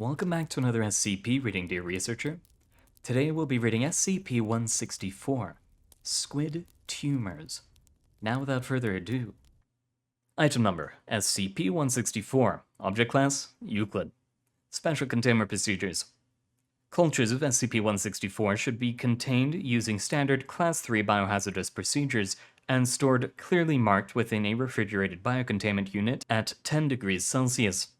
Welcome back to another SCP reading, dear researcher. Today we'll be reading SCP-164, Squid Tumors. Now without further ado. Item number, SCP-164, Object Class, Euclid. Special Containment Procedures. Cultures of SCP-164 should be contained using standard Class 3 biohazardous procedures and stored clearly marked within a refrigerated biocontainment unit at 10 degrees Celsius.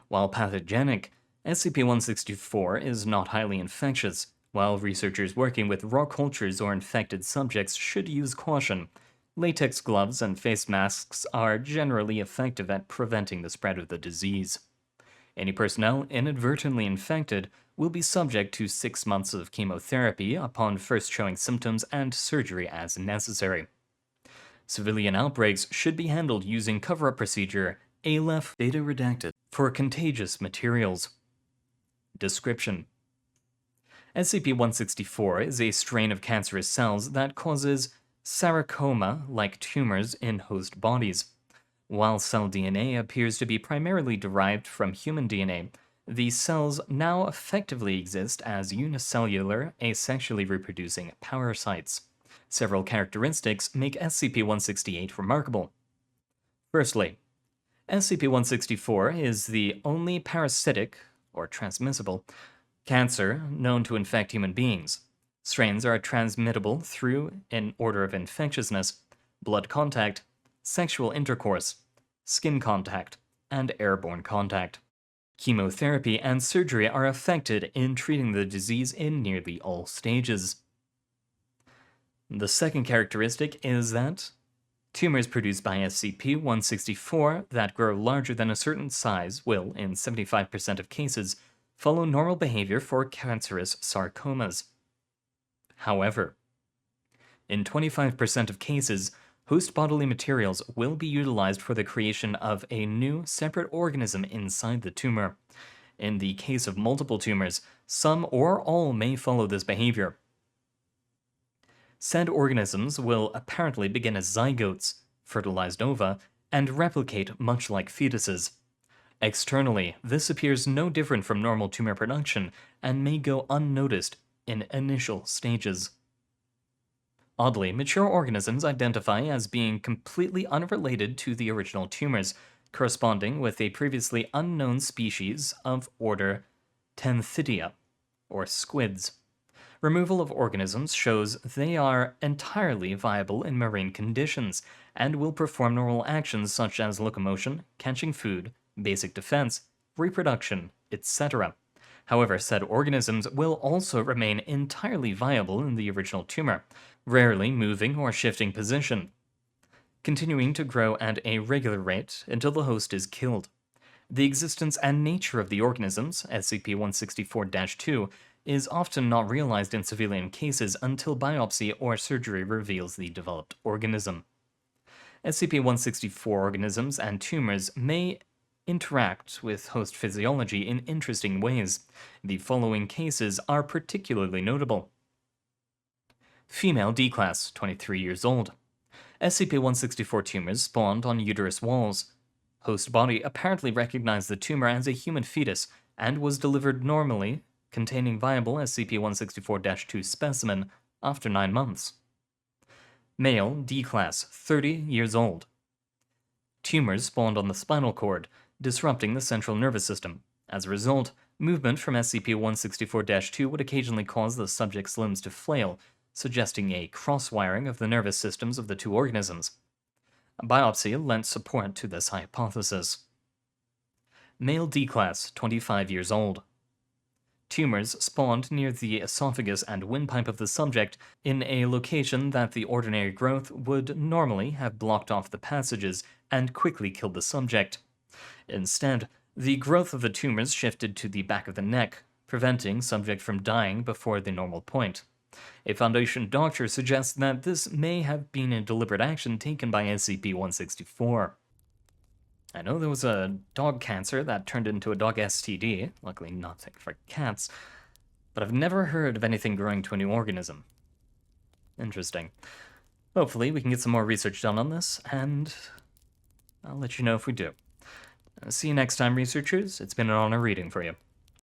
While pathogenic, SCP-164 is not highly infectious, while researchers working with raw cultures or infected subjects should use caution. Latex gloves and face masks are generally effective at preventing the spread of the disease. Any personnel inadvertently infected will be subject to 6 months of chemotherapy upon first showing symptoms and surgery as necessary. Civilian outbreaks should be handled using cover-up procedure Aleph Beta Redacted for contagious materials. Description: SCP-164 is a strain of cancerous cells that causes sarcoma-like tumors in host bodies. While cell DNA appears to be primarily derived from human DNA, these cells now effectively exist as unicellular, asexually reproducing parasites. Several characteristics make SCP-168 remarkable. Firstly, SCP-164 is the only parasitic, or transmissible, cancer known to infect human beings. Strains are transmittable through an order of infectiousness: blood contact, sexual intercourse, skin contact, and airborne contact. Chemotherapy and surgery are affected in treating the disease in nearly all stages. The second characteristic is that tumors produced by SCP-164 that grow larger than a certain size will, in 75% of cases, follow normal behavior for cancerous sarcomas. However, in 25% of cases, host bodily materials will be utilized for the creation of a new, separate organism inside the tumor. In the case of multiple tumors, some or all may follow this behavior. Said organisms will apparently begin as zygotes, fertilized ova, and replicate much like fetuses. Externally, this appears no different from normal tumor production and may go unnoticed in initial stages. Oddly, mature organisms identify as being completely unrelated to the original tumors, corresponding with a previously unknown species of order Tenthidia, or squids. Removal of organisms shows they are entirely viable in marine conditions and will perform normal actions such as locomotion, catching food, basic defense, reproduction, etc. However, said organisms will also remain entirely viable in the original tumor, rarely moving or shifting position, continuing to grow at a regular rate until the host is killed. The existence and nature of the organisms, SCP-164-2, is often not realized in civilian cases until biopsy or surgery reveals the developed organism. SCP-164 organisms and tumors may interact with host physiology in interesting ways. The following cases are particularly notable. Female D-Class, 23 years old. SCP-164 tumors spawned on uterus walls. Host body apparently recognized the tumor as a human fetus and was delivered normally, containing viable SCP-164-2 specimen after 9 months. Male, D-Class, 30 years old. Tumors spawned on the spinal cord, disrupting the central nervous system. As a result, movement from SCP-164-2 would occasionally cause the subject's limbs to flail, suggesting a cross-wiring of the nervous systems of the two organisms. A biopsy lent support to this hypothesis. Male D-Class, 25 years old. Tumors spawned near the esophagus and windpipe of the subject in a location that the ordinary growth would normally have blocked off the passages and quickly killed the subject. Instead, the growth of the tumors shifted to the back of the neck, preventing subject from dying before the normal point. A Foundation doctor suggests that this may have been a deliberate action taken by SCP-164. I know there was a dog cancer that turned into a dog STD, luckily nothing for cats, but I've never heard of anything growing to a new organism. Interesting. Hopefully we can get some more research done on this, and I'll let you know if we do. See you next time, researchers. It's been an honor reading for you.